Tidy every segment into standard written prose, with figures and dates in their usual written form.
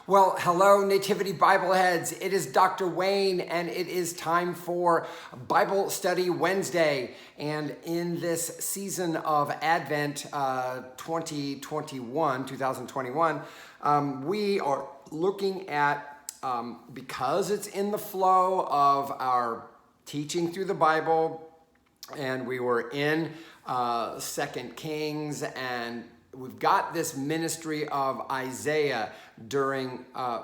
Well, hello, Nativity Bible heads. It is Dr. Wayne, and it is time for Bible Study Wednesday. And in this season of Advent 2021, we are looking at, because it's in the flow of our teaching through the Bible, and we were in 2 Kings, and we've got this ministry of Isaiah during the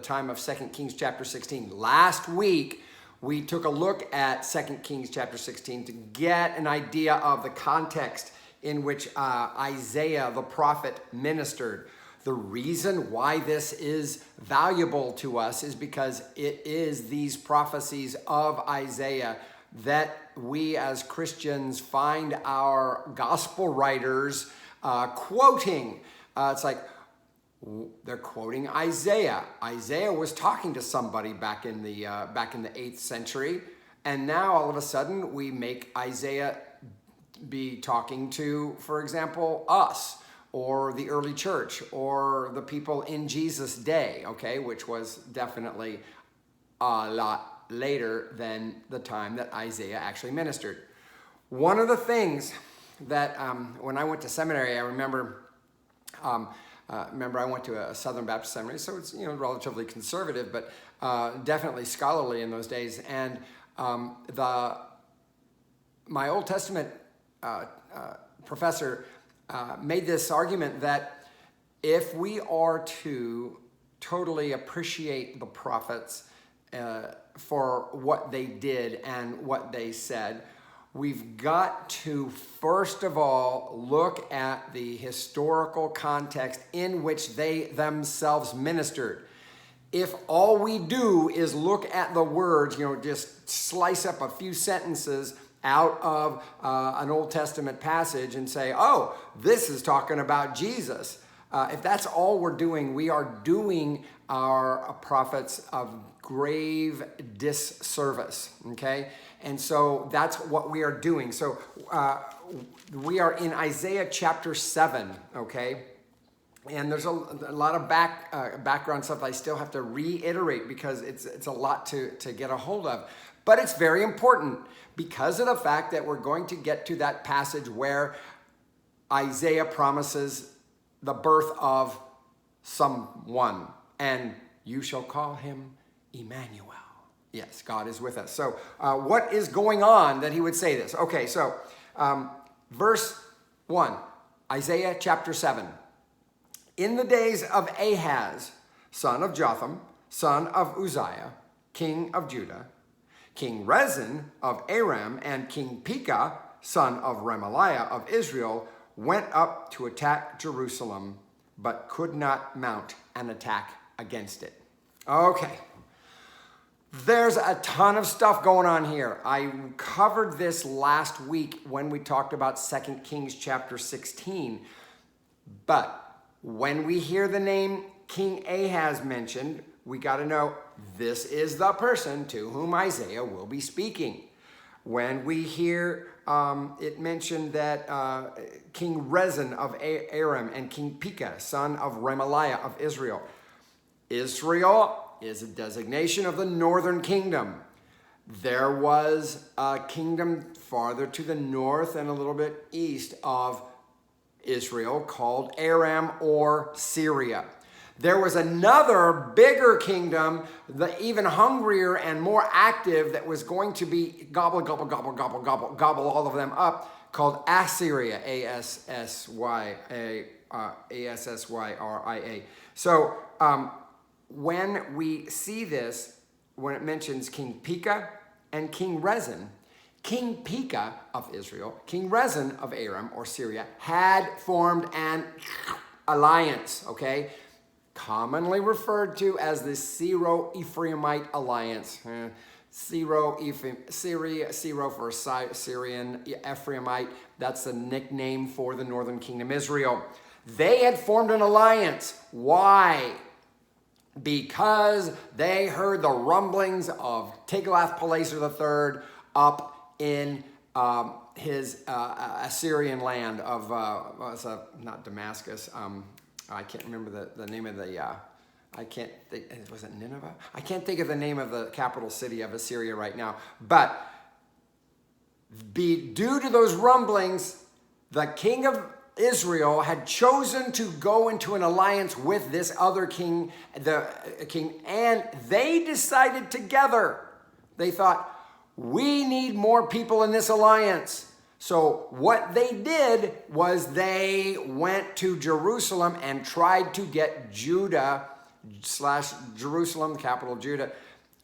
time of 2 Kings chapter 16. Last week, we took a look at 2 Kings chapter 16 to get an idea of the context in which Isaiah the prophet ministered. The reason why this is valuable to us is because it is these prophecies of Isaiah that we as Christians find our gospel writers quoting. It's like they're quoting Isaiah. Isaiah was talking to somebody back in the 8th century, and now all of a sudden we make Isaiah be talking to, for example, us, or the early church, or the people in Jesus' day, okay, which was definitely a lot later than the time that Isaiah actually ministered. One of the things that when I went to seminary, I remember I went to a Southern Baptist seminary, so it's relatively conservative, but definitely scholarly in those days. And my Old Testament professor made this argument that if we are to totally appreciate the prophets for what they did and what they said, we've got to, first of all, look at the historical context in which they themselves ministered. If all we do is look at the words, just slice up a few sentences out of an Old Testament passage and say, oh, this is talking about Jesus. If that's all we're doing, we are doing our prophets of grave disservice, okay? And so that's what we are doing. So we are in Isaiah chapter 7, okay? And there's a lot of background stuff I still have to reiterate because it's a lot to get a hold of. But it's very important because of the fact that we're going to get to that passage where Isaiah promises the birth of someone, and you shall call him Emmanuel. Yes, God is with us. So what is going on that he would say this? Okay, so verse 1, Isaiah chapter 7. In the days of Ahaz, son of Jotham, son of Uzziah, king of Judah, King Rezin of Aram, and King Pekah, son of Remaliah of Israel, went up to attack Jerusalem, but could not mount an attack against it. Okay. There's a ton of stuff going on here. I covered this last week when we talked about 2 Kings chapter 16. But when we hear the name King Ahaz mentioned, we got to know this is the person to whom Isaiah will be speaking. When we hear it mentioned that King Rezin of Aram and King Pekah, son of Remaliah of Israel. Israel is a designation of the northern kingdom. There was a kingdom farther to the north and a little bit east of Israel called Aram or Syria. There was another bigger kingdom, even hungrier and more active, that was going to be gobble all of them up, called Assyria, Assyria. So when we see this, when it mentions King Pekah and King Rezin, King Pekah of Israel, King Rezin of Aram or Syria, had formed an alliance, okay? Commonly referred to as the Syro-Ephraimite alliance. Syro for Syrian, Ephraimite, that's the nickname for the northern kingdom Israel. They had formed an alliance. Why? Because they heard the rumblings of Tiglath-Pileser III up in his Assyrian land of, not Damascus, I can't remember the name of the, I can't think, was it Nineveh? I can't think of the name of the capital city of Assyria right now. But due to those rumblings, the king of Israel had chosen to go into an alliance with this other king, and they decided together. They thought, we need more people in this alliance. So what they did was they went to Jerusalem and tried to get Judah / Jerusalem, the capital of Judah,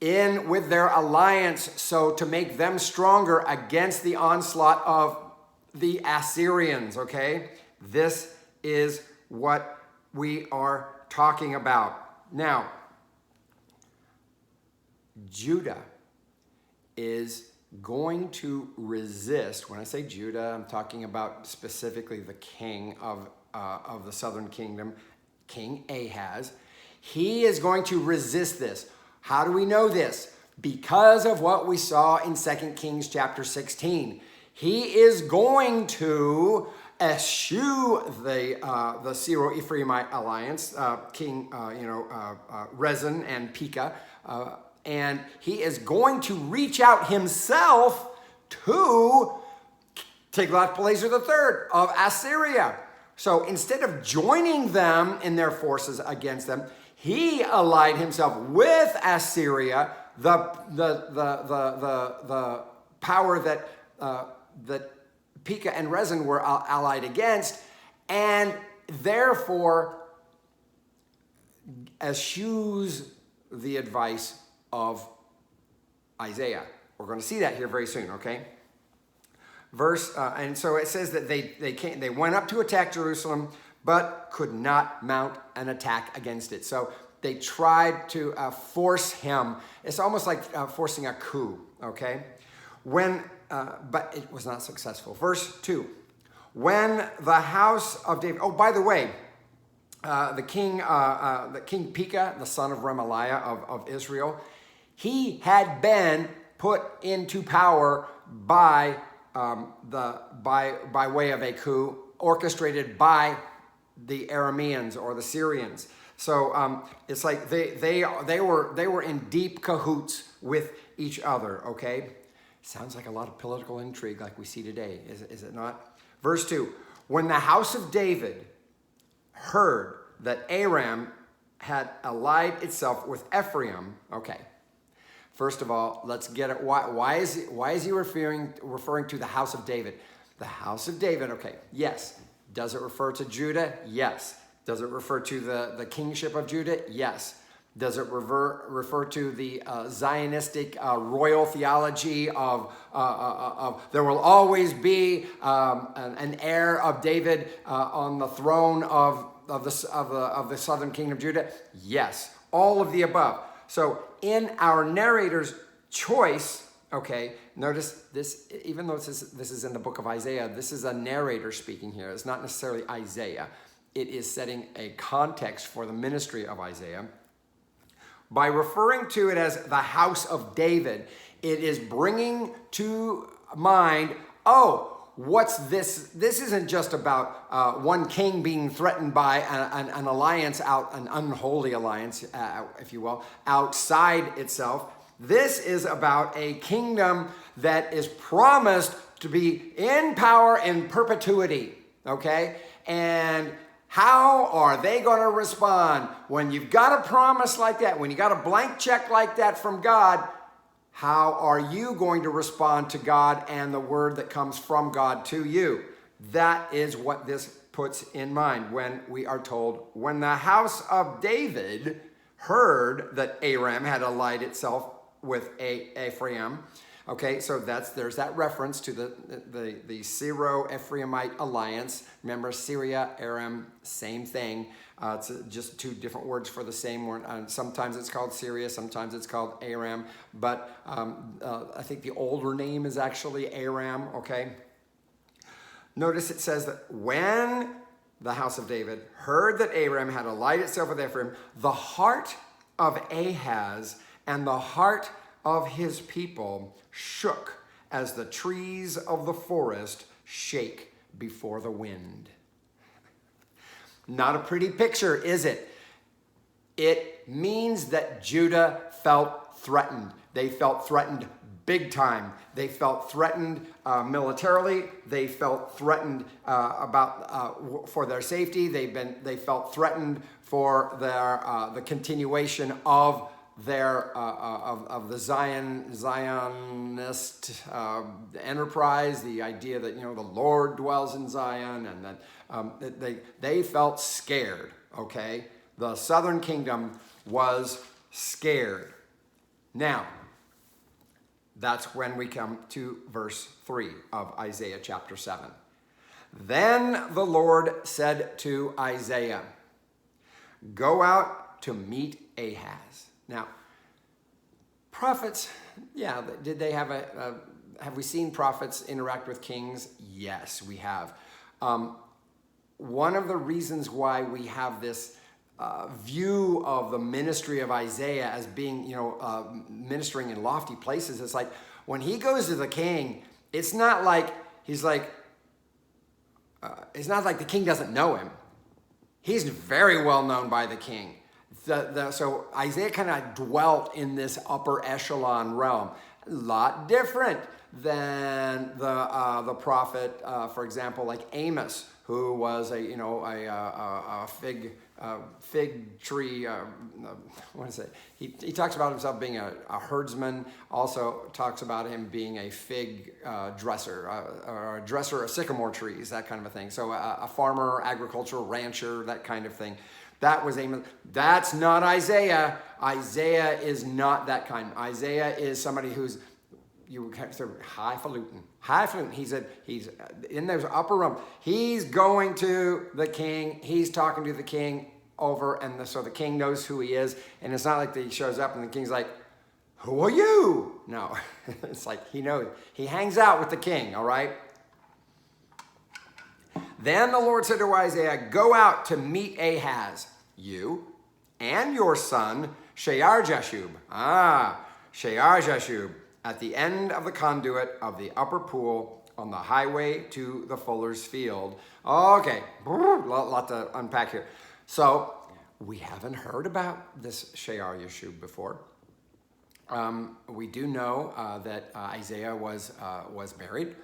in with their alliance, so to make them stronger against the onslaught of the Assyrians, okay? This is what we are talking about. Now, Judah is going to resist. When I say Judah, I'm talking about specifically the king of the southern kingdom, King Ahaz. He is going to resist this. How do we know this? Because of what we saw in 2 Kings chapter 16. He is going to eschew the Syro-Ephraimite alliance, King Rezin and Pekah, and he is going to reach out himself to Tiglath-Pileser III of Assyria. So instead of joining them in their forces against them, he allied himself with Assyria, the power that Pekah and Rezin were allied against, and therefore eschews the advice of Isaiah. We're going to see that here very soon, okay? And so it says that they went up to attack Jerusalem, but could not mount an attack against it. So they tried to force him. It's almost like forcing a coup, okay? But it was not successful. Verse 2, when the house of David, oh, by the way, the King Pekah, the son of Remaliah of Israel, he had been put into power by way of a coup orchestrated by the Arameans or the Syrians. So it's like they were in deep cahoots with each other. Okay, sounds like a lot of political intrigue like we see today, is it not? Verse 2: when the house of David heard that Aram had allied itself with Ephraim. Okay. First of all, let's get it. Why is he referring to the house of David? The house of David, okay, yes. Does it refer to Judah? Yes. Does it refer to the kingship of Judah? Yes. Does it refer to the Zionistic royal theology of there will always be an heir of David on the throne of the southern kingdom of Judah? Yes. All of the above. So in our narrator's choice, okay, notice this, even though this is in the book of Isaiah, this is a narrator speaking here. It's not necessarily Isaiah. It is setting a context for the ministry of Isaiah. By referring to it as the house of David, it is bringing to mind, what's this? This isn't just about one king being threatened by an alliance an unholy alliance, if you will, outside itself. This is about a kingdom that is promised to be in power in perpetuity, okay? And how are they going to respond when you've got a promise like that, when you got a blank check like that from God? How are you going to respond to God and the word that comes from God to you? That is what this puts in mind when we are told, when the house of David heard that Aram had allied itself with Ephraim. Okay, so there's that reference to the Syro-Ephraimite alliance. Remember, Syria, Aram, same thing. It's just two different words for the same word. Sometimes it's called Syria, sometimes it's called Aram. But I think the older name is actually Aram, okay? Notice it says that when the house of David heard that Aram had allied itself with Ephraim, the heart of Ahaz and the heart of his people shook as the trees of the forest shake before the wind. Not a pretty picture, is it? It means that Judah felt threatened. They felt threatened big time. They felt threatened militarily. They felt threatened for their safety. They felt threatened for the continuation of their of the Zionist enterprise. The idea that the Lord dwells in Zion, and that they felt scared. Okay, the southern kingdom was scared. Now, that's when we come to verse 3 of Isaiah chapter 7. Then the Lord said to Isaiah, "Go out to meet Ahaz." Now, prophets, yeah, did they have have we seen prophets interact with kings? Yes, we have. One of the reasons why we have this view of the ministry of Isaiah as being, ministering in lofty places. It's like when he goes to the king, it's not like it's not like the king doesn't know him. He's very well known by the king. So Isaiah kind of dwelt in this upper echelon realm. A lot different than the prophet, for example, like Amos, who was a fig tree. What is it? He talks about himself being a herdsman. Also talks about him being a fig dresser, or a dresser of sycamore trees, that kind of a thing. So a farmer, agricultural rancher, that kind of thing. That was Amos. That's not Isaiah. Isaiah is not that kind. Isaiah is somebody who's highfalutin. Highfalutin. He's in those upper room. He's going to the king. He's talking to the king over, and so the king knows who he is. And it's not like that he shows up and the king's like, "Who are you?" No, it's like he knows. He hangs out with the king. All right. Then the Lord said to Isaiah, "Go out to meet Ahaz, you and your son Shear-Jashub." Shear-Jashub, at the end of the conduit of the upper pool on the highway to the fuller's field. Okay, lot to unpack here. So we haven't heard about this Shear-Jashub before. We do know that Isaiah was married.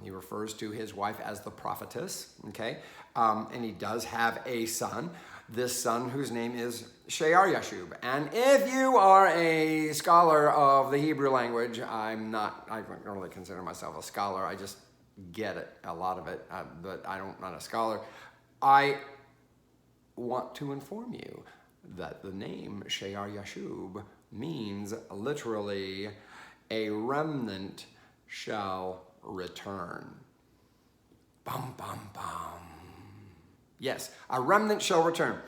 He refers to his wife as the prophetess, okay? And he does have a son, this son whose name is Shear-Jashub. And if you are a scholar of the Hebrew language, I don't really consider myself a scholar. I just get it, a lot of it, but I'm not a scholar. I want to inform you that the name Shear-Jashub means literally a remnant shall return. Bum, bum, bum. Yes, a remnant shall return.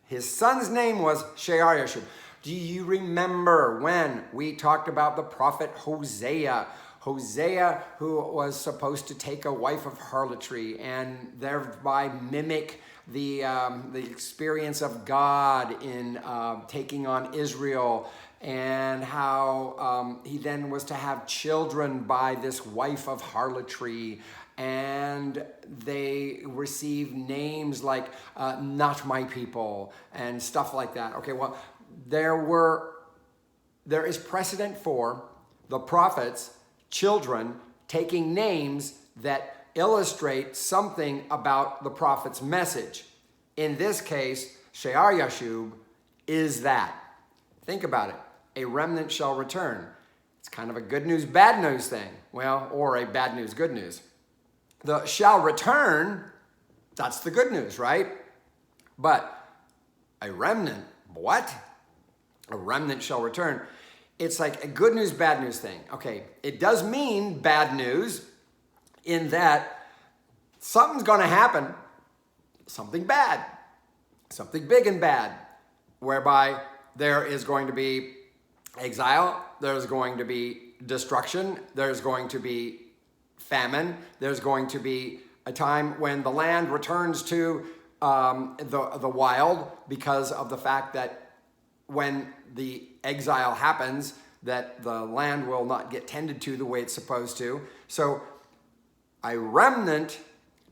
His son's name was Shear-Jashub. Do you remember when we talked about the prophet Hosea? Hosea, who was supposed to take a wife of harlotry and thereby mimic the experience of God in taking on Israel, and how he then was to have children by this wife of harlotry, and they received names like not my people and stuff like that. Okay, well, there is precedent for the prophets' children taking names that illustrate something about the prophet's message. In this case, Shear-Jashub is that. Think about it. A remnant shall return. It's kind of a good news, bad news thing. Well, or a bad news, good news. The shall return, that's the good news, right? But a remnant, what? A remnant shall return. It's like a good news, bad news thing. Okay, it does mean bad news in that something's going to happen, something bad, something big and bad, whereby there is going to be exile, there's going to be destruction, there's going to be famine, there's going to be a time when the land returns to the wild, because of the fact that when the exile happens, that the land will not get tended to the way it's supposed to. So a remnant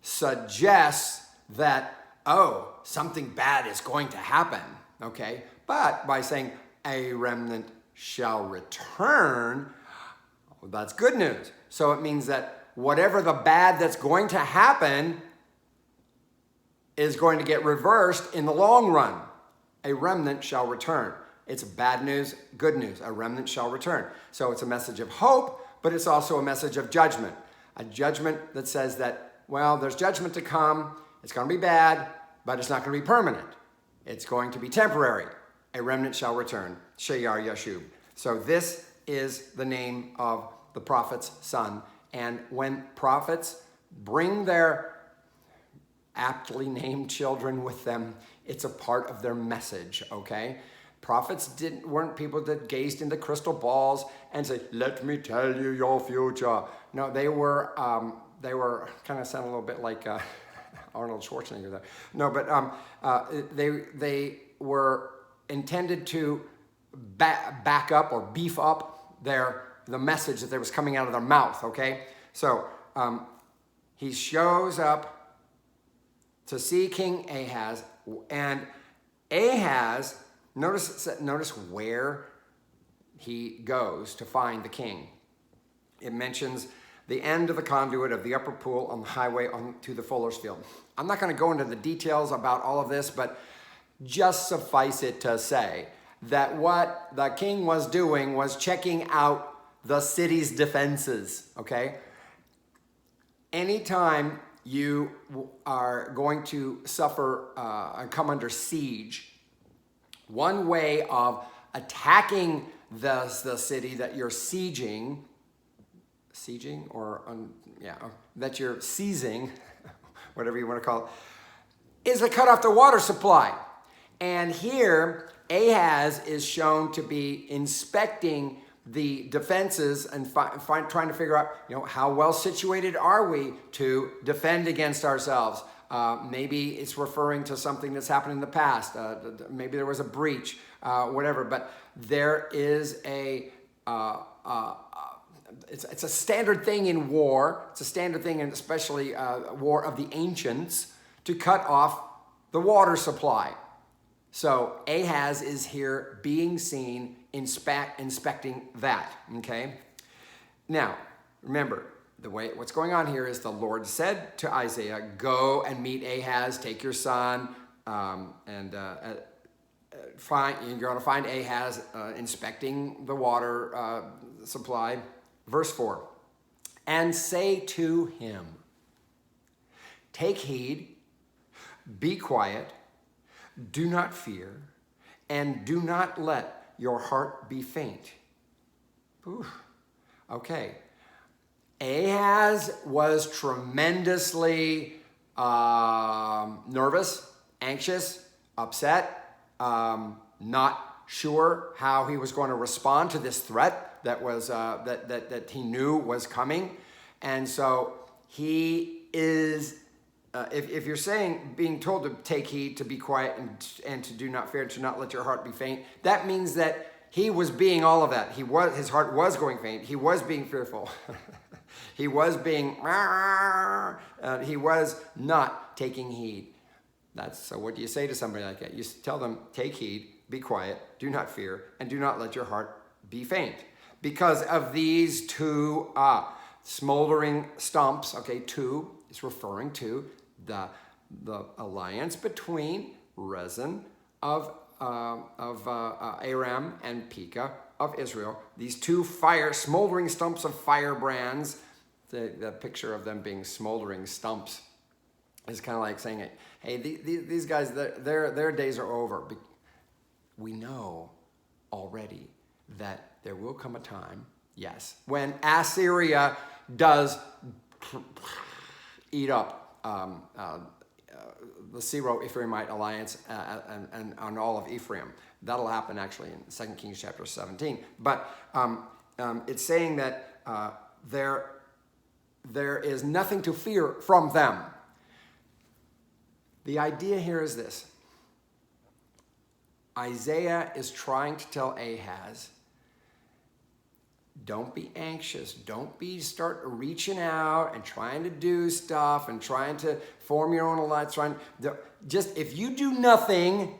suggests that oh, something bad is going to happen, okay? But by saying a remnant shall return, well, that's good news. So it means that whatever the bad that's going to happen is going to get reversed in the long run. A remnant shall return. It's bad news, good news. A remnant shall return. So it's a message of hope, but it's also a message of judgment. A judgment that says that, well, there's judgment to come. It's going to be bad, but it's not going to be permanent. It's going to be temporary. A remnant shall return. Sheyar Yashub. So this is the name of the prophet's son. And when prophets bring their aptly named children with them, it's a part of their message, okay? Prophets weren't people that gazed into crystal balls and said, let me tell you your future. No, they were kind of sound a little bit like Arnold Schwarzenegger there. No, but they were intended to back up or beef up the message that was coming out of their mouth, okay? So he shows up to see King Ahaz, and Ahaz, notice where he goes to find the king. It mentions the end of the conduit of the upper pool on the highway to the fuller's field. I'm not going to go into the details about all of this, but just suffice it to say that what the king was doing was checking out the city's defenses, okay? Anytime you are going to suffer and come under siege, one way of attacking the city that you're sieging, that you're seizing, whatever you want to call it, is to cut off the water supply. And here, Ahaz is shown to be inspecting the defenses and trying to figure out, how well situated are we to defend against ourselves. Maybe it's referring to something that's happened in the past. Maybe there was a breach, whatever. But there is it's a standard thing in war. It's a standard thing, and especially war of the ancients, to cut off the water supply. So Ahaz is here being seen inspecting that, okay? Now, remember, what's going on here is the Lord said to Isaiah, go and meet Ahaz, take your son, you're going to find Ahaz inspecting the water supply. Verse 4, and say to him, take heed, be quiet, do not fear, and do not let your heart be faint. Ooh. Okay. Ahaz was tremendously nervous, anxious, upset, not sure how he was going to respond to this threat that was that he knew was coming, and so he is. If you're being told to take heed, to be quiet, and to do not fear, to not let your heart be faint, that means that he was being all of that. His heart was going faint. He was being fearful. He was being, he was not taking heed. So what do you say to somebody like that? You tell them, take heed, be quiet, do not fear, and do not let your heart be faint. Because of these two smoldering stumps, okay, two is referring to the alliance between Rezin of Aram and Pekah of Israel. These two smoldering stumps of firebrands. The picture of them being smoldering stumps is kind of like saying, hey, these guys, their days are over. We know already that there will come a time, yes, when Assyria does eat up the Syro-Ephraimite alliance and on all of Ephraim. That'll happen actually in 2 Kings chapter 17. But it's saying that there is nothing to fear from them. The idea here is this. Isaiah is trying to tell Ahaz, Don't be anxious. Don't start reaching out and trying to do stuff and trying to form your own alliance. If you do nothing,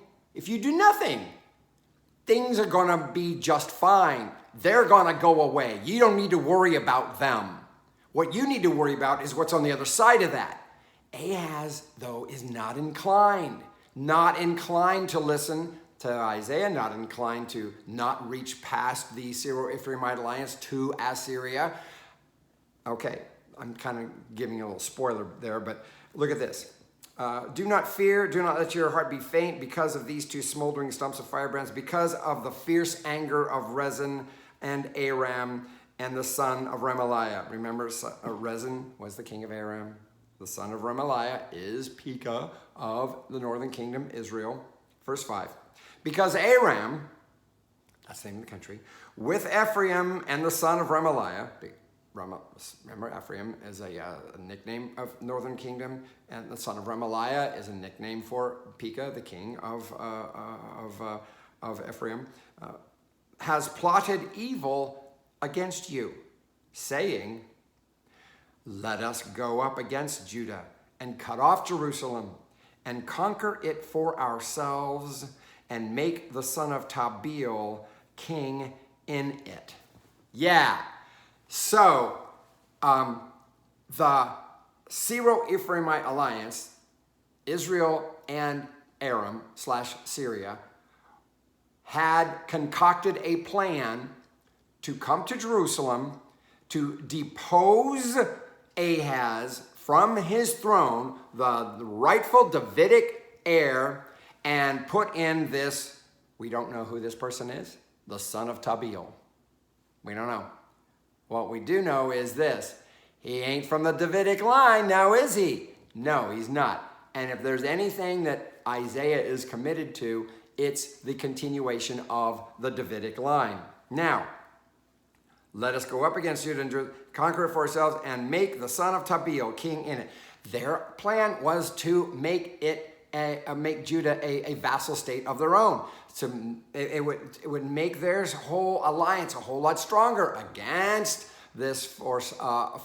things are going to be just fine. They're going to go away. You don't need to worry about them. What you need to worry about is what's on the other side of that. Ahaz, though, is not inclined to listen to Isaiah, not inclined to not reach past the Syro-Ephraimite alliance to Assyria. Okay, I'm kind of giving you a little spoiler there, but look at this. Do not fear, do not let your heart be faint because of these two smoldering stumps of firebrands, because of the fierce anger of Rezin and Aram and the son of Remaliah. Remember, Rezin was the king of Aram. The son of Remaliah is Pekah of the northern kingdom, Israel. Verse 5. Because Aram, that's the name of the country, with Ephraim and the son of Remaliah, remember Ephraim is a nickname of northern kingdom, and the son of Remaliah is a nickname for Pekah, the king of Ephraim, has plotted evil against you, saying, let us go up against Judah and cut off Jerusalem and conquer it for ourselves and make the son of Tabeel king in it. Yeah. So the Syro-Ephraimite alliance, Israel and Aram / Syria, had concocted a plan to come to Jerusalem to depose Ahaz from his throne, the rightful Davidic heir, and put in this, we don't know who this person is, the son of Tabeel. We don't know. What we do know is this: he ain't from the Davidic line, now is he? No, he's not. And if there's anything that Isaiah is committed to, it's the continuation of the Davidic line. Now, let us go up against Judah and conquer it for ourselves and make the son of Tabeel king in it. Their plan was to make Judah a vassal state of their own. So it would make their whole alliance a whole lot stronger against this force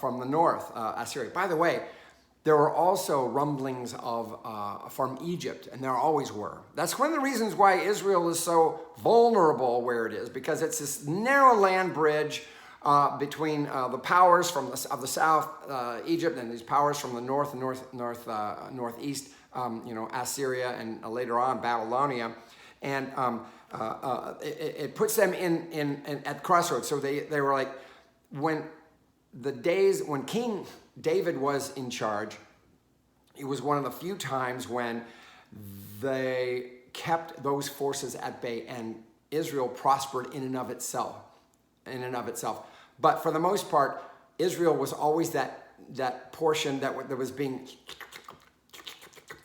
from the north, Assyria. By the way, there were also rumblings from Egypt, and there always were. That's one of the reasons why Israel is so vulnerable where it is, because it's this narrow land bridge between the powers of the south, Egypt, and these powers from the northeast, Assyria, and later on Babylonia, and it puts them in at crossroads. So they were like, when King David was in charge, it was one of the few times when they kept those forces at bay, and Israel prospered in and of itself. But for the most part, Israel was always that portion that was being,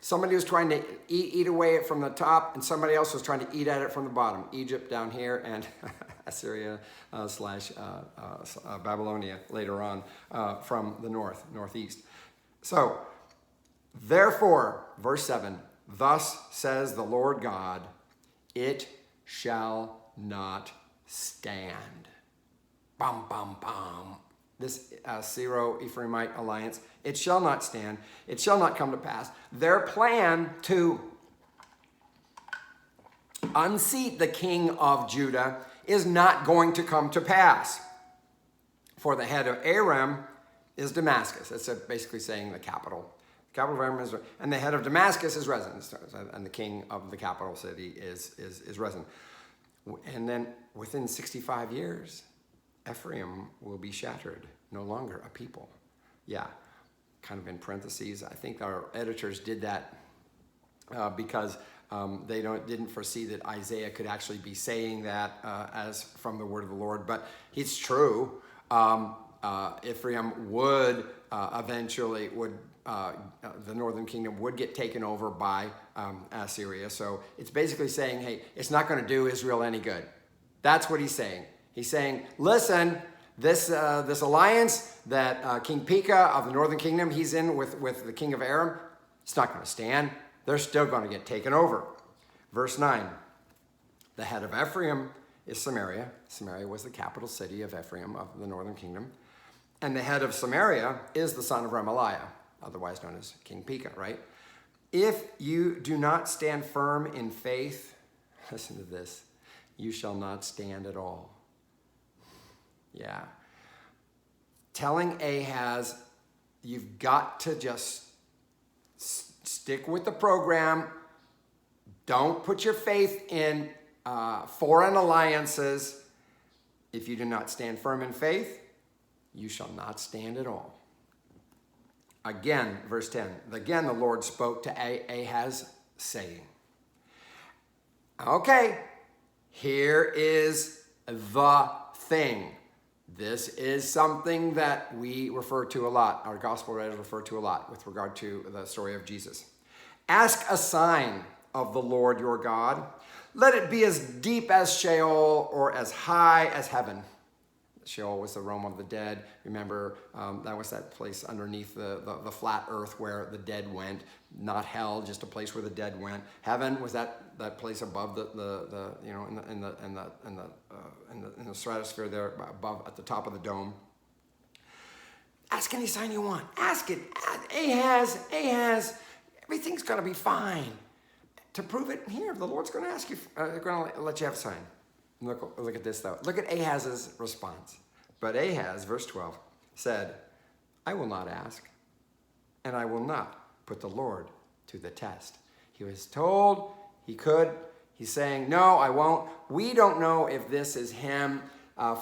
somebody was trying to eat away it from the top, and somebody else was trying to eat at it from the bottom. Egypt down here, and Assyria / Babylonia later on from the northeast. So, therefore, verse 7, thus says the Lord God, it shall not stand. Bum, bum, bum. This Syro-Ephraimite alliance, it shall not stand. It shall not come to pass. Their plan to unseat the king of Judah is not going to come to pass. For the head of Aram is Damascus. That's basically saying the capital. The capital of Aram is, and the head of Damascus is Rezin, and the king of the capital city is Rezin. And then within 65 years, Ephraim will be shattered, no longer a people. Yeah, kind of in parentheses. I think our editors did that because they didn't foresee that Isaiah could actually be saying that as from the word of the Lord. But it's true. Ephraim would eventually the northern kingdom would get taken over by Assyria. So it's basically saying, hey, it's not going to do Israel any good. That's what he's saying. He's saying, listen, this alliance that King Pekah of the northern kingdom, he's in with the king of Aram, it's not going to stand. They're still going to get taken over. Verse 9, the head of Ephraim is Samaria. Samaria was the capital city of Ephraim, of the northern kingdom. And the head of Samaria is the son of Remaliah, otherwise known as King Pekah, right? If you do not stand firm in faith, listen to this, you shall not stand at all. Yeah. Telling Ahaz, you've got to just stick with the program. Don't put your faith in foreign alliances. If you do not stand firm in faith, you shall not stand at all. Again, verse 10, again the Lord spoke to Ahaz, saying, okay, here is the thing. This is something that we refer to a lot, our gospel writers refer to a lot with regard to the story of Jesus. Ask a sign of the Lord your God. Let it be as deep as Sheol or as high as heaven. Sheol was the realm of the dead. Remember, that was that place underneath the flat earth where the dead went. Not hell, just a place where the dead went. Heaven was that place above the in the stratosphere there above at the top of the dome. Ask any sign you want. Ask it. Ahaz, everything's gonna be fine. To prove it, here the Lord's gonna ask you. Gonna let you have a sign. Look at this, though. Look at Ahaz's response. But Ahaz, verse 12, said, I will not ask, and I will not put the Lord to the test. He was told he could. He's saying, no, I won't. We don't know if this is him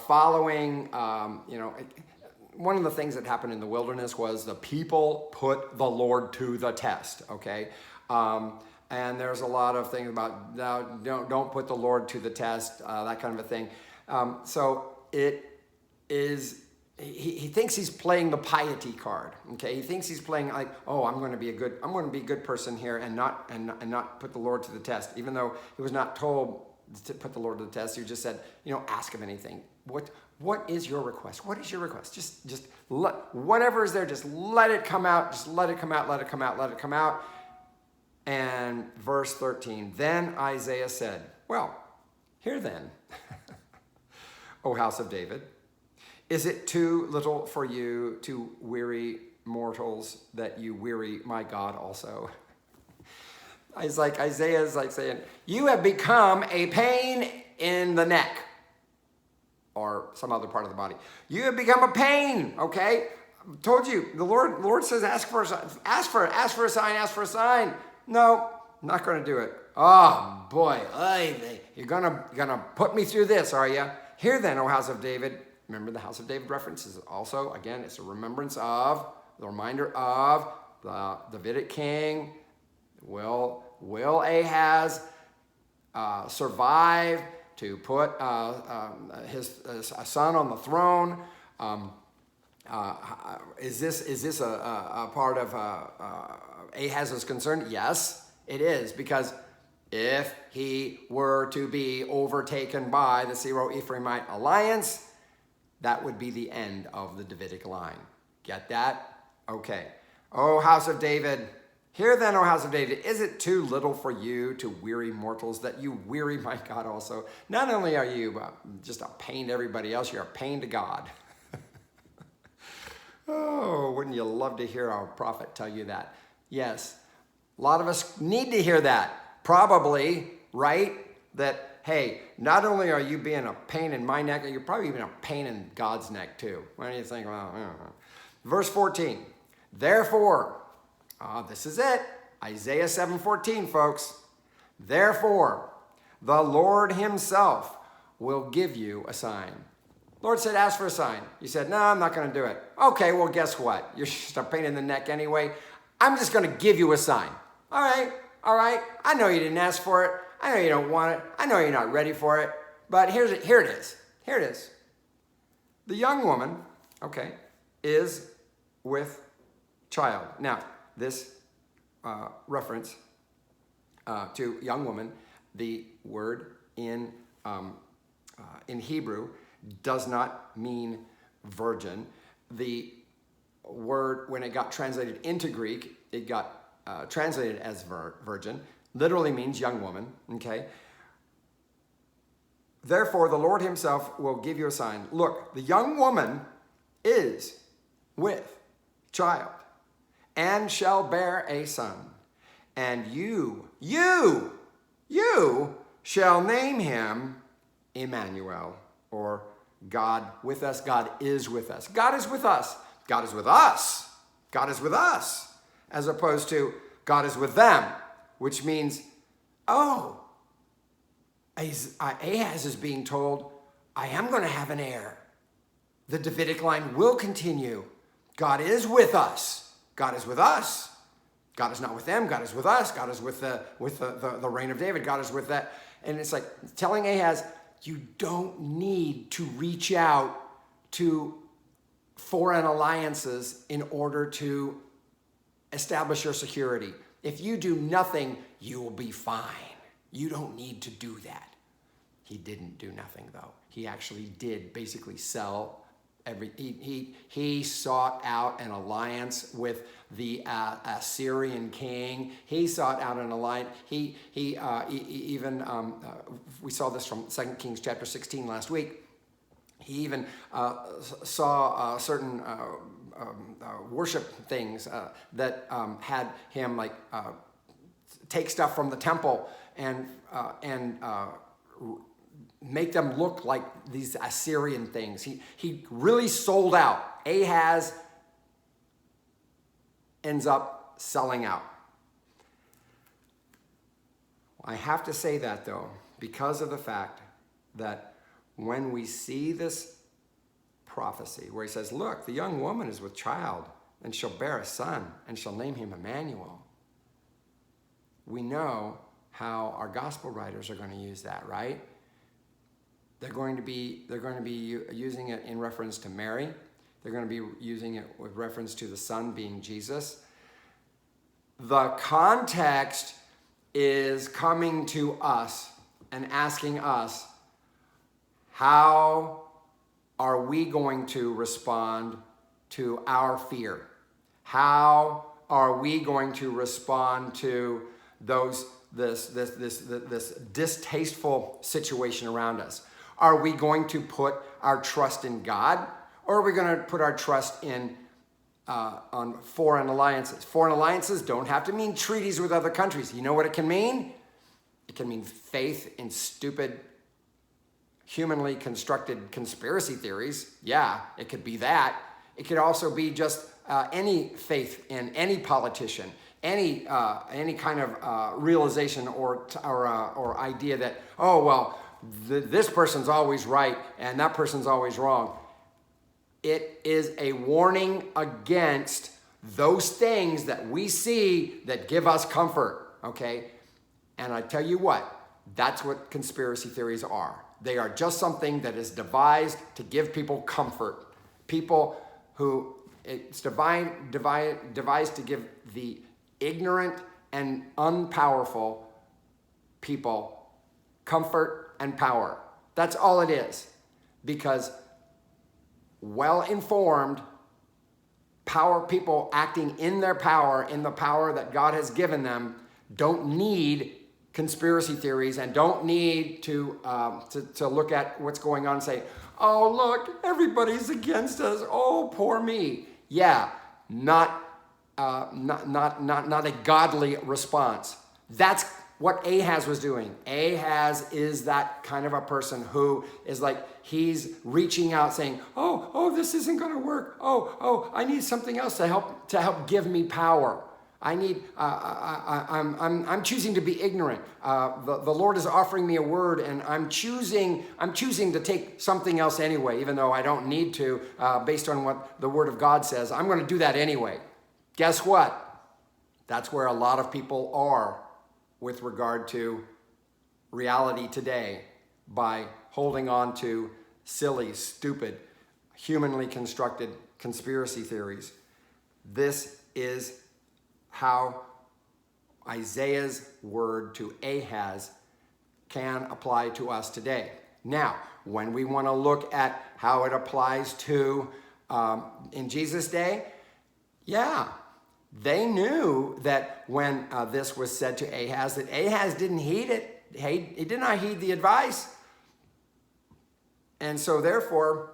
following, one of the things that happened in the wilderness was the people put the Lord to the test, okay? And there's a lot of things about don't put the Lord to the test, that kind of a thing. So it is, he thinks he's playing the piety card. Okay, he thinks he's playing like, oh, I'm going to be a good person here and not put the Lord to the test. Even though he was not told to put the Lord to the test, he just said, ask him anything. What is your request? What is your request? Just let whatever is there. Just let it come out. Just let it come out. Let it come out. Let it come out. And verse 13, then Isaiah said, well, here then, O house of David, is it too little for you to weary mortals that you weary my God also? Isaiah is like saying, you have become a pain in the neck or some other part of the body. You have become a pain, okay? I told you, the Lord says, ask for a sign. No, not going to do it. Oh, boy. You're gonna put me through this, are you? Hear then, O house of David. Remember the house of David reference is also, again, it's a remembrance of, the reminder of the Davidic king. Will Ahaz survive to put his son on the throne? Is this a part of Ahaz's concern? Yes, it is, because if he were to be overtaken by the Syro-Ephraimite alliance, that would be the end of the Davidic line. Get that? Okay. O house of David, hear then, O house of David, is it too little for you to weary mortals that you weary my God also? Not only are you just a pain to everybody else, you're a pain to God. Oh, wouldn't you love to hear our prophet tell you that? Yes, a lot of us need to hear that. Probably, right? That, hey, not only are you being a pain in my neck, you're probably even a pain in God's neck too. What do you think? Well, I don't know. Verse 14, therefore, this is it. Isaiah 7:14, folks. Therefore, the Lord himself will give you a sign. Lord said, ask for a sign. You said, no, I'm not going to do it. Okay, well, guess what? You're just a pain in the neck anyway. I'm just going to give you a sign. All right. I know you didn't ask for it. I know you don't want it. I know you're not ready for it. But here it is. The young woman, okay, is with child. Now, this reference to young woman, the word in Hebrew does not mean virgin. The word, when it got translated into Greek, it got translated as virgin. Literally means young woman, okay? Therefore, the Lord himself will give you a sign. Look, the young woman is with child and shall bear a son. And you shall name him Emmanuel, or God with us. God is with us. God is with us. God is with us. God is with us. As opposed to God is with them, which means, oh, Ahaz is being told, I am going to have an heir. The Davidic line will continue. God is with us. God is with us. God is not with them. God is with us. God is with the reign of David. God is with that. And it's like telling Ahaz, you don't need to reach out to foreign alliances in order to establish your security. If you do nothing, you will be fine. You don't need to do that. He didn't do nothing, though. He actually did basically sell he sought out an alliance with the Assyrian king. He sought out an alliance. We saw this from 2 Kings chapter 16 last week. He even saw certain worship things that had him take stuff from the temple and make them look like these Assyrian things. He really sold out. Ahaz ends up selling out. I have to say that, though, because of the fact that when we see this prophecy where he says, look, the young woman is with child and shall bear a son and shall name him Emmanuel, we know how our gospel writers are going to use that, right? They're going to be using it in reference to Mary. They're going to be using it with reference to the Son being Jesus. The context is coming to us and asking us, how are we going to respond to our fear? How are we going to respond to this distasteful situation around us? Are we going to put our trust in God, or are we going to put our trust in on foreign alliances? Foreign alliances don't have to mean treaties with other countries. You know what it can mean? It can mean faith in stupid, humanly constructed conspiracy theories. Yeah, it could be that. It could also be just any faith in any politician, any kind of realization or idea that, oh, well, this person's always right and that person's always wrong. It is a warning against those things that we see that give us comfort, okay? And I tell you what, that's what conspiracy theories are. They are just something that is devised to give people comfort. People who, it's devised to give the ignorant and unpowerful people comfort and power. That's all it is. Because well-informed power people acting in their power, in the power that God has given them, don't need conspiracy theories and don't need to look at what's going on and say, oh, look, everybody's against us. Oh, poor me. Yeah, not a godly response. That's what Ahaz was doing. Ahaz is that kind of a person who is like, he's reaching out saying, oh, this isn't going to work. Oh, I need something else to help give me power. I'm choosing to be ignorant. The Lord is offering me a word, and I'm choosing to take something else anyway, even though I don't need to, based on what the Word of God says. I'm going to do that anyway. Guess what? That's where a lot of people are with regard to reality today, by holding on to silly, stupid, humanly constructed conspiracy theories. This is how Isaiah's word to Ahaz can apply to us today. Now, when we want to look at how it applies to in Jesus' day, yeah, they knew that when this was said to Ahaz, that Ahaz didn't heed it. He did not heed the advice. And so therefore,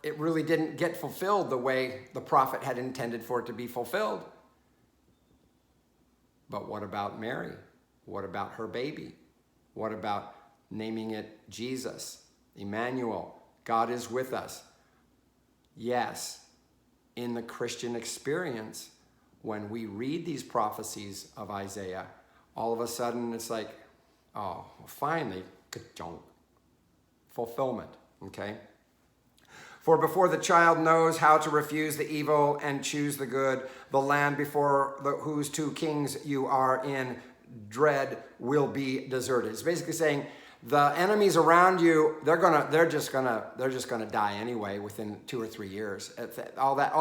it really didn't get fulfilled the way the prophet had intended for it to be fulfilled. But what about Mary? What about her baby? What about naming it Jesus, Emmanuel, God is with us? Yes, in the Christian experience, when we read these prophecies of Isaiah, all of a sudden it's like, oh, finally, fulfillment, okay? For before the child knows how to refuse the evil and choose the good, the land before whose two kings you are in dread will be deserted. It's basically saying the enemies around you, they're just gonna die anyway within 2 or 3 years. All that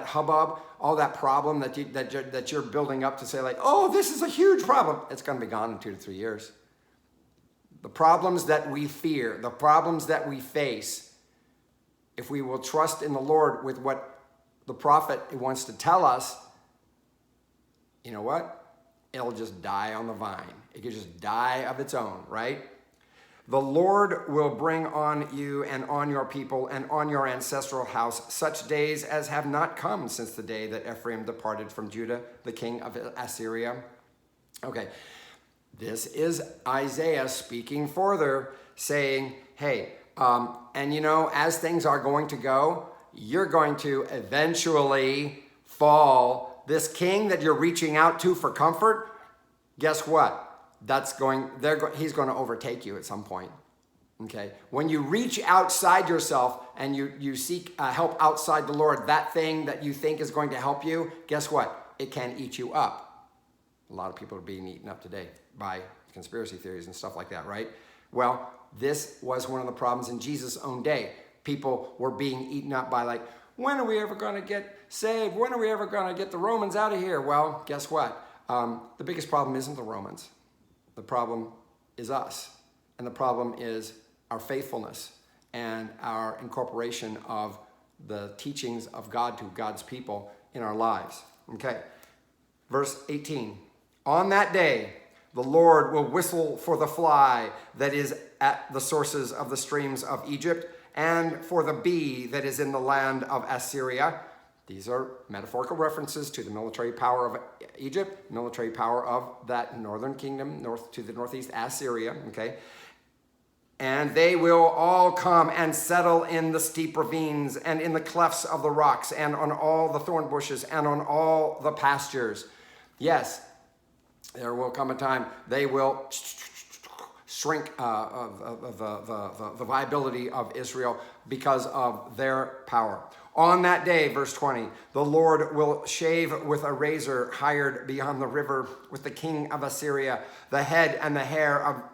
hubbub, all that problem that you're building up to say like, oh, this is a huge problem. It's gonna be gone in 2 to 3 years. The problems that we fear, the problems that we face, if we will trust in the Lord with what the prophet wants to tell us, you know what? It'll just die on the vine. It can just die of its own, right? The Lord will bring on you and on your people and on your ancestral house such days as have not come since the day that Ephraim departed from Judah, the king of Assyria. Okay, this is Isaiah speaking further, saying, hey, and you know, as things are going to go, you're going to eventually fall. This king that you're reaching out to for comfort, guess what? He's going to overtake you at some point. Okay? When you reach outside yourself and you seek help outside the Lord, that thing that you think is going to help you, guess what? It can eat you up. A lot of people are being eaten up today by conspiracy theories and stuff like that, right? Well, this was one of the problems in Jesus' own day. People were being eaten up by like, when are we ever going to get saved? When are we ever going to get the Romans out of here? Well, guess what? The biggest problem isn't the Romans. The problem is us. And the problem is our faithfulness and our incorporation of the teachings of God to God's people in our lives. Okay. Verse 18. On that day, the Lord will whistle for the fly that is at the sources of the streams of Egypt, and for the bee that is in the land of Assyria. These are metaphorical references to the military power of Egypt, military power of that northern kingdom, north to the northeast, Assyria, okay? And they will all come and settle in the steep ravines and in the clefts of the rocks and on all the thorn bushes and on all the pastures. Yes, there will come a time they will shrink the viability of Israel because of their power. On that day, verse 20, the Lord will shave with a razor hired beyond the river with the king of Assyria, the head and the hair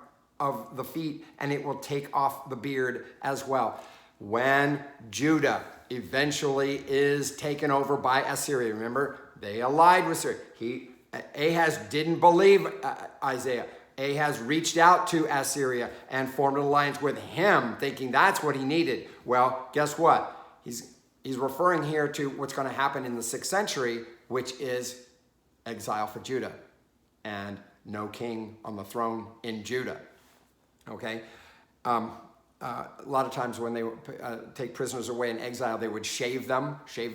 of the feet, and it will take off the beard as well. When Judah eventually is taken over by Assyria, remember, they allied with Syria. Ahaz didn't believe Isaiah. Ahaz reached out to Assyria and formed an alliance with him, thinking that's what he needed. Well, guess what? He's referring here to what's going to happen in the 6th century, which is exile for Judah and no king on the throne in Judah. Okay? A lot of times when they take prisoners away in exile, they would shave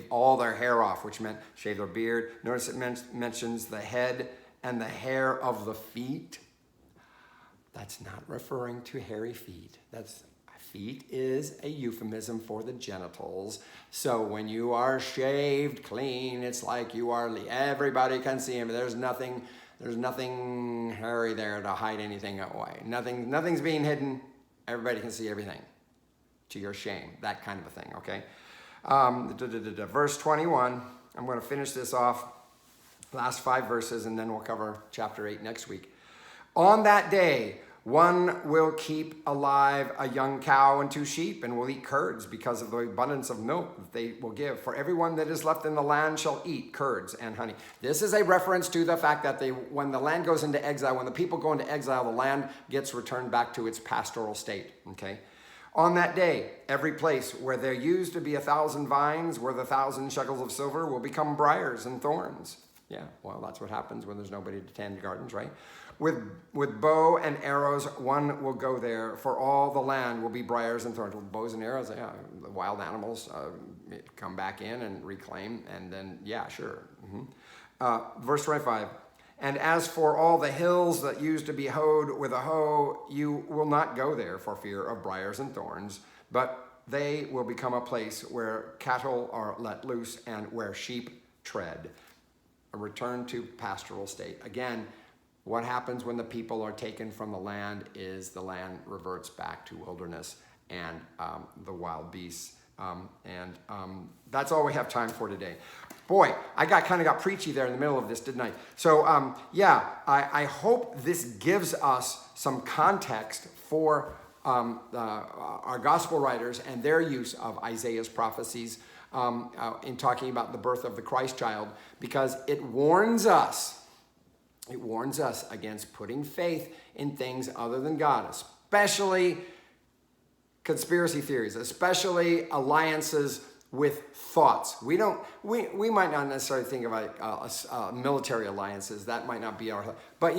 all their hair off, which meant shave their beard. Notice it mentions the head and the hair of the feet. That's not referring to hairy feet. Feet is a euphemism for the genitals. So when you are shaved clean, it's like everybody can see him. There's nothing hairy there to hide anything away. Nothing's being hidden. Everybody can see everything to your shame. That kind of a thing, okay? Verse 21, I'm going to finish this off, last 5 verses, and then we'll cover chapter 8 next week. On that day, one will keep alive a young cow and 2 sheep, and will eat curds because of the abundance of milk that they will give. For everyone that is left in the land shall eat curds and honey. This is a reference to the fact that when the land goes into exile, when the people go into exile, the land gets returned back to its pastoral state, okay? On that day, every place where there used to be 1,000 vines, where the 1,000 shekels of silver will become briars and thorns. Yeah, well, that's what happens when there's nobody to tend gardens, right? With bow and arrows, one will go there, for all the land will be briars and thorns. With bows and arrows, yeah, the wild animals come back in and reclaim, and then, yeah, sure. Verse 25, and as for all the hills that used to be hoed with a hoe, you will not go there for fear of briars and thorns, but they will become a place where cattle are let loose and where sheep tread. A return to pastoral state. Again, what happens when the people are taken from the land is the land reverts back to wilderness and the wild beasts. That's all we have time for today. Boy, I kind of got preachy there in the middle of this, didn't I? So I hope this gives us some context for our gospel writers and their use of Isaiah's prophecies in talking about the birth of the Christ child, because it warns us against putting faith in things other than God, especially conspiracy theories, especially alliances with thoughts. We might not necessarily think about military alliances. That might not be our, but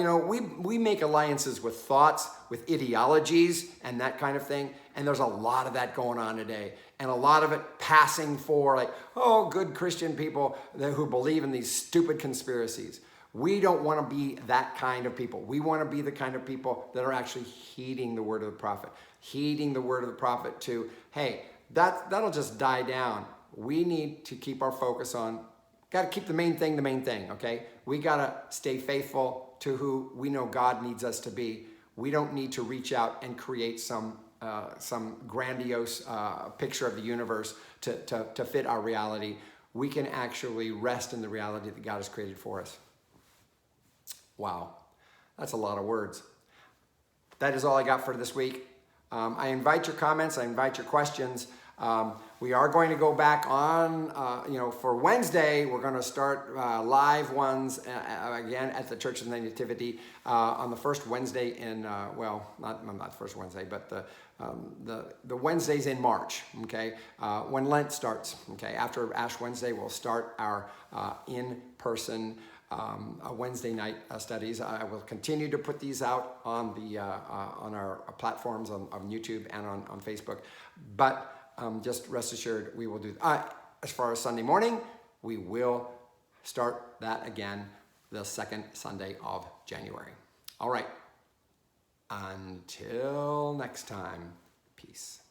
we make alliances with thoughts, with ideologies, and that kind of thing. And there's a lot of that going on today, and a lot of it passing for like, oh, good Christian people who believe in these stupid conspiracies. We don't want to be that kind of people. We want to be the kind of people that are actually heeding the word of the prophet, heeding the word of the prophet to, hey, that'll just die down. We need to keep our focus on, got to keep the main thing, okay? We got to stay faithful to who we know God needs us to be. We don't need to reach out and create some grandiose picture of the universe to fit our reality. We can actually rest in the reality that God has created for us. Wow, that's a lot of words. That is all I got for this week. I invite your comments. I invite your questions. We are going to go back on, for Wednesday, we're going to start live ones again at the Church of the Nativity on the first Wednesday in, not the first Wednesday, but the Wednesdays in March, okay, when Lent starts, okay. After Ash Wednesday, we'll start our in-person Wednesday night studies. I will continue to put these out on our platforms on YouTube and on Facebook, but just rest assured we will do. As far as Sunday morning, we will start that again the second Sunday of January. All right. Until next time, peace.